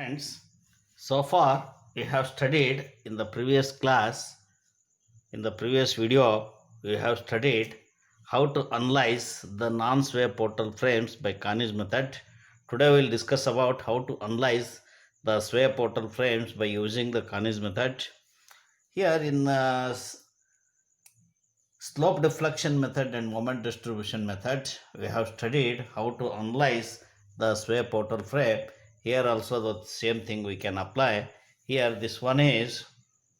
Friends, so far we have studied in the previous class, in the previous video, we have studied how to analyze the non-sway portal frames by Carnage method. Today we will discuss about how to analyze the sway portal frames by using the Carnage method. Here in slope deflection method and moment distribution method, we have studied how to analyze the sway portal frame. Here also the same thing we can apply. Here this one is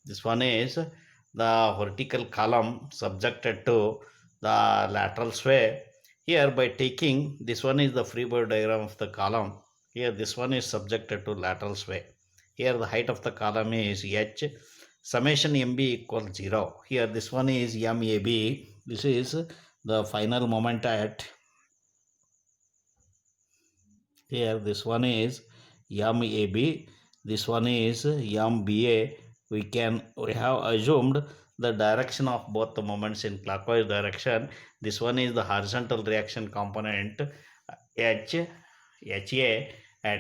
the vertical column subjected to the lateral sway. Here by taking this one is the free body diagram of the column. Here this one is subjected to lateral sway. Here the height of the column is h. Summation mb equals 0. Here this one is mab. This is the final moment at. Here this one is mab. This one is mba. We have assumed the direction of both the moments in clockwise direction. This one is the horizontal reaction component ha at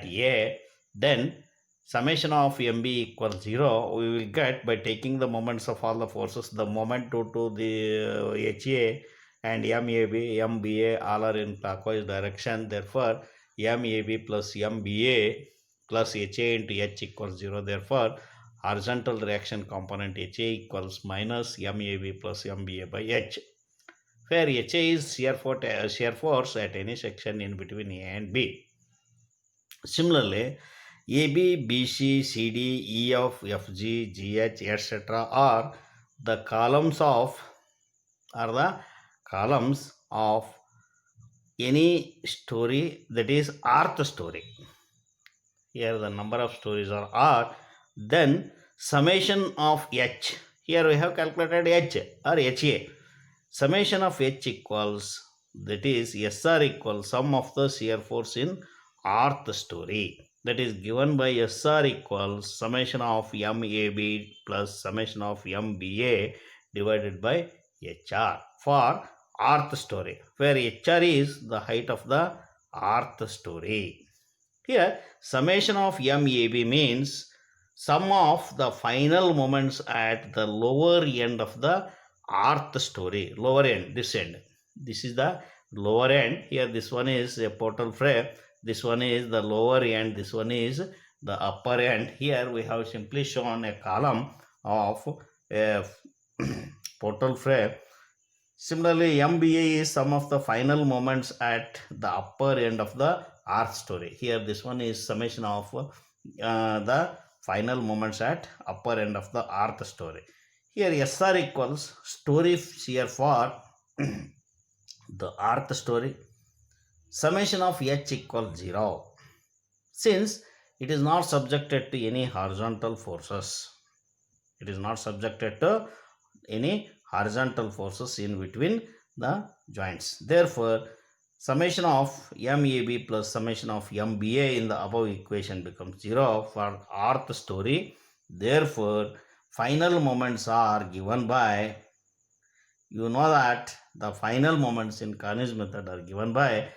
a. Then summation of mb equals 0 we will get by taking the moments of all the forces. The moment due to the ha and mab mba all are in clockwise direction. Therefore mab plus mba plus ha into h equals 0. Therefore horizontal reaction component ha equals minus mab plus mba by h, where ha is shear force at any section in between a and b. Similarly, AB, BC, CD, EF, FG, GH, etc. are the columns of any story, that is rth story. Here the number of stories are r. Then summation of h. Here we have calculated h or ha. Summation of h equals, that is SR equals sum of the shear force in rth story. That is given by SR equals summation of MAB plus summation of MBA divided by HR for rth story, where HR is the height of the rth story. Here summation of MAB means sum of the final moments at the lower end of the rth story. Lower end, this end. This is the lower end. Here this one is a portal frame. This one is the lower end. This one is the upper end. Here we have simply shown a column of a portal frame. Similarly, MBA is some of the final moments at the upper end of the rth story. Here this one is summation of the final moments at upper end of the rth story. Here SR equals story shear for the rth story. Summation of h equals 0. Since it is not subjected to any horizontal forces. It is not subjected to any horizontal forces in between the joints. Therefore, summation of MAB plus summation of MBA in the above equation becomes 0 for rth story. Therefore, final moments are given by, you know that the final moments in Carnage method are given by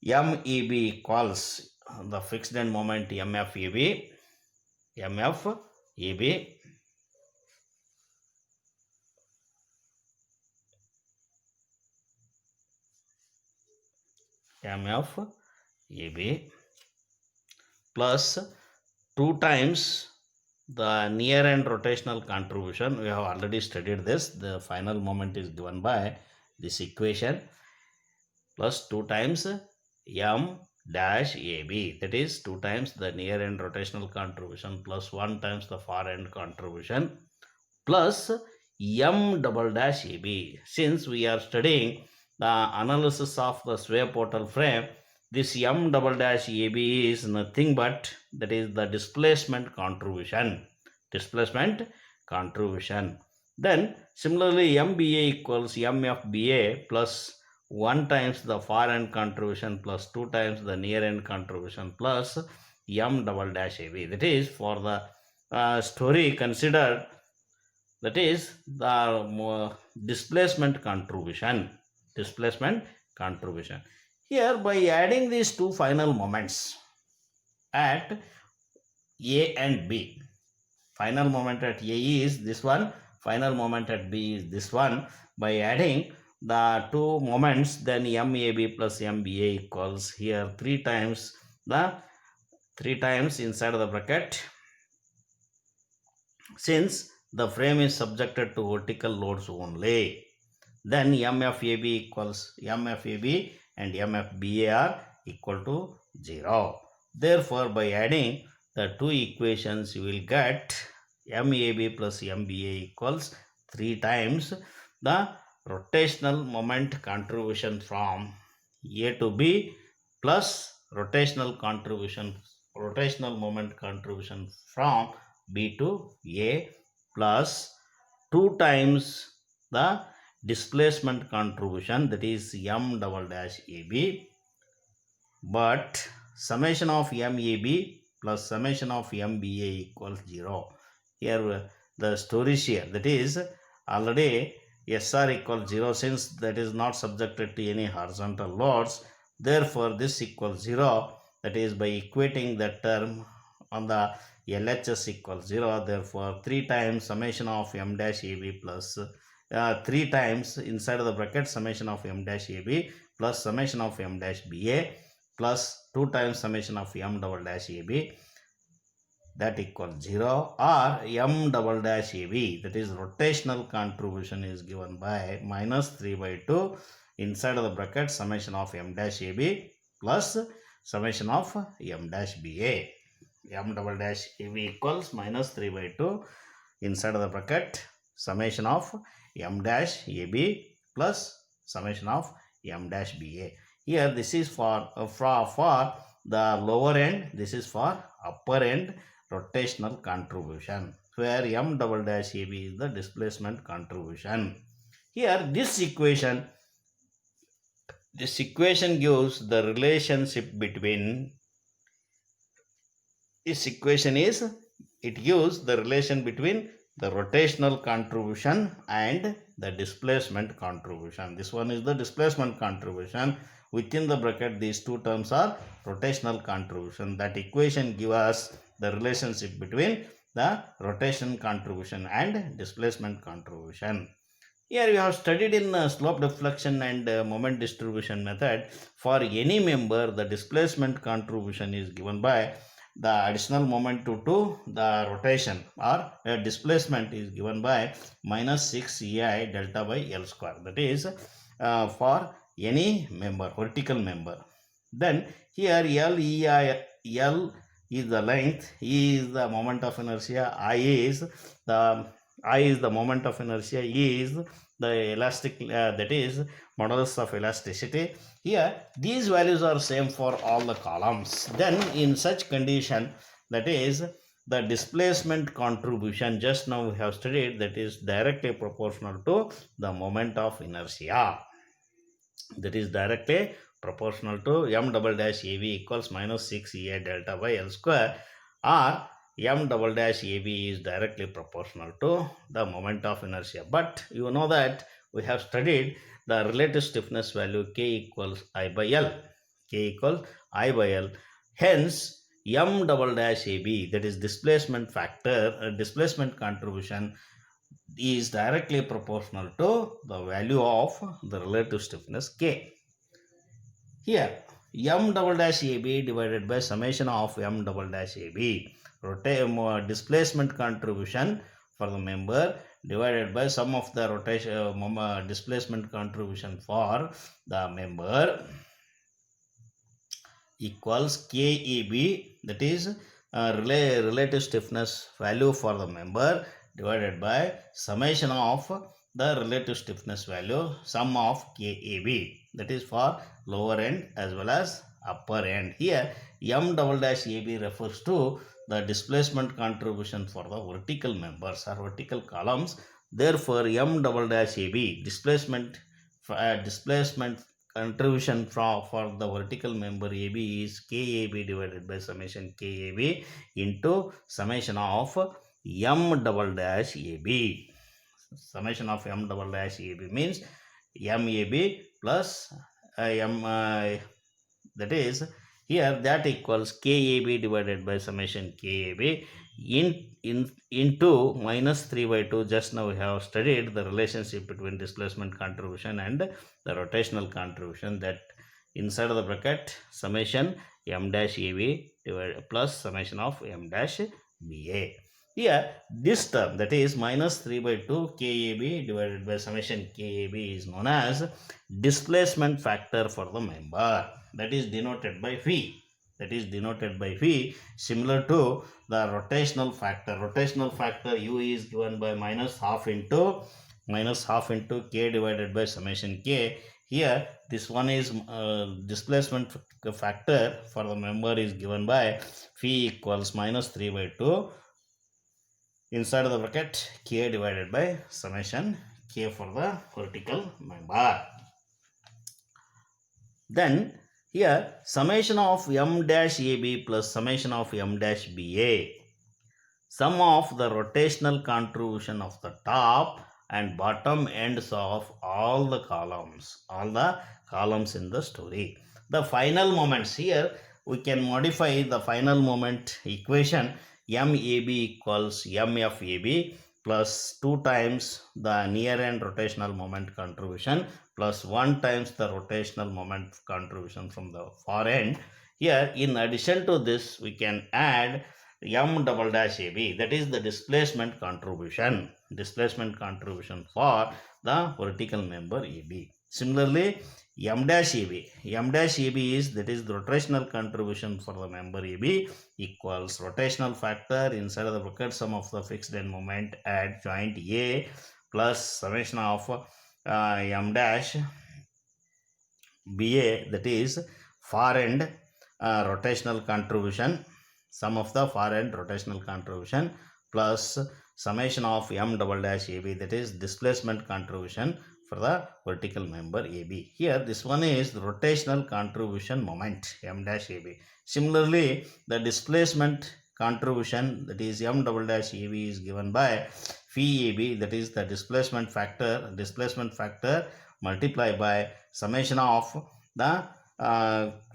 MAB equals the fixed end moment MFAB plus 2 times the near end rotational contribution. We have already studied this. The final moment is given by this equation, plus 2 times m dash AB, that is 2 times the near end rotational contribution plus 1 times the far end contribution plus m double dash AB. Since we are studying the analysis of the sway portal frame, this m double dash AB is nothing but, that is the displacement contribution. Then similarly MBA equals MFBA plus 1 times the far end contribution plus 2 times the near end contribution plus m double dash AB. That is for the story considered, that is the displacement contribution. Here by adding these two final moments, at A and B. Final moment at A is this one, final moment at B is this one. By adding the two moments, then MAB plus MBA equals here 3 times inside of the bracket. Since the frame is subjected to vertical loads only, then MFAB equals MFAB and MFBA are equal to 0. Therefore, by adding the two equations, you will get MAB plus MBA equals 3 times the rotational moment contribution from A to B plus rotational moment contribution from B to A plus 2 times the displacement contribution, that is M double dash AB, but summation of MAB plus summation of MBA equals 0. Here the story is here, that is already SR equals 0, since that is not subjected to any horizontal loads. Therefore this equals 0, that is by equating that term on the LHS equals 0. Therefore 3 times summation of M dash AB plus 3 times inside of the bracket summation of M dash AB plus summation of M dash BA plus 2 times summation of M double dash AB, that equals 0, or M double dash AB, that is rotational contribution, is given by minus 3 by 2 inside of the bracket summation of M dash AB plus summation of M dash BA. M double dash AB equals minus 3 by 2 inside of the bracket summation of M dash AB plus summation of M dash BA. Here this is for the lower end, this is for upper end rotational contribution, where M double dash AB is the displacement contribution. Here this equation gives the relationship between, it gives the relation between the rotational contribution and the displacement contribution. This one is the displacement contribution. Within the bracket, these two terms are rotational contribution. That equation gives us the relationship between the rotation contribution and displacement contribution. Here we have studied in slope deflection and moment distribution method. For any member, the displacement contribution is given by the additional moment to the rotation, or displacement is given by minus 6 EI delta by L square. That is for any member, vertical member. Then here L is the length, E is the moment of inertia, I is the moment of inertia, E is the elastic, that is modulus of elasticity. Here these values are same for all the columns. Then in such condition, that is the displacement contribution, just now we have studied, that is directly proportional to the moment of inertia. That is directly proportional to M double dash AB equals minus 6 EA delta by L square, or M double dash AB is directly proportional to the moment of inertia. But you know that we have studied the relative stiffness value K equals I by L. K equals I by L. Hence, M double dash AB, that is displacement factor, displacement contribution, is directly proportional to the value of the relative stiffness K. Here, M double dash AB divided by summation of M double dash AB, displacement contribution for the member divided by sum of the rotation displacement contribution for the member equals KEB, that is relative stiffness value for the member divided by summation of the relative stiffness value sum of KEB, that is for lower end as well as upper end. Here M double dash AB refers to the displacement contribution for the vertical members or vertical columns. Therefore M double dash AB displacement contribution for the vertical member AB is KAB divided by summation KAB into summation of M double dash AB. Summation of M double dash AB means MAB plus that is Here that equals KAB divided by summation KAB into minus 3 by 2. Just now we have studied the relationship between displacement contribution and the rotational contribution, that inside of the bracket summation m dash AB divided plus summation of m dash BA. Here this term, that is minus 3 by 2 KAB divided by summation KAB, is known as displacement factor for the member, that is denoted by phi. That is denoted by phi, similar to the rotational factor. Rotational factor U is given by minus half into K divided by summation K. Here this one is displacement factor for the member is given by phi equals minus 3 by 2 inside of the bracket K divided by summation K for the vertical member. Then here summation of m dash AB plus summation of m dash BA, sum of the rotational contribution of the top and bottom ends of all the columns in the story. The final moments, here we can modify the final moment equation. MAB equals MFAB plus 2 times the near end rotational moment contribution plus 1 times the rotational moment contribution from the far end. Here in addition to this we can add m double dash AB, that is the displacement contribution for the vertical member AB. Similarly m dash AB is, that is the rotational contribution for the member AB, equals rotational factor inside of the bracket sum of the fixed end moment at joint A plus summation of m dash BA, that is far end rotational contribution, sum of the far end rotational contribution plus summation of m double dash AB, that is displacement contribution for the vertical member AB. Here this one is the rotational contribution moment m dash AB. Similarly the displacement contribution, that is m double dash AB, is given by phi AB, that is the displacement factor multiplied by summation of the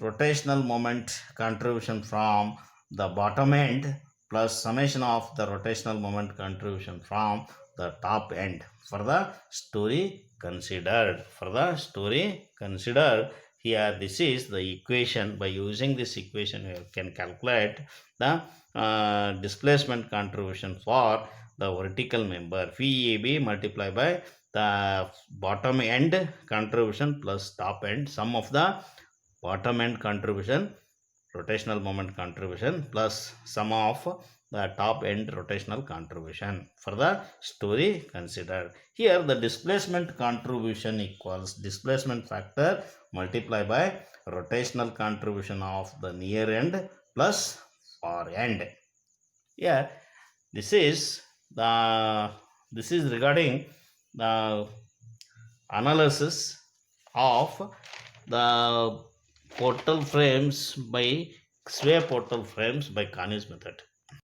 rotational moment contribution from the bottom end plus summation of the rotational moment contribution from the top end for the story considered. Here this is the equation. By using this equation you can calculate the displacement contribution for the vertical member phi AB multiplied by the bottom end contribution plus top end, sum of the bottom end contribution rotational moment contribution plus sum of the top end rotational contribution for the story considered. Here the displacement contribution equals displacement factor multiplied by rotational contribution of the near end plus far end. Yeah, this is regarding the analysis of the portal frames by sway portal frames by Carney's method.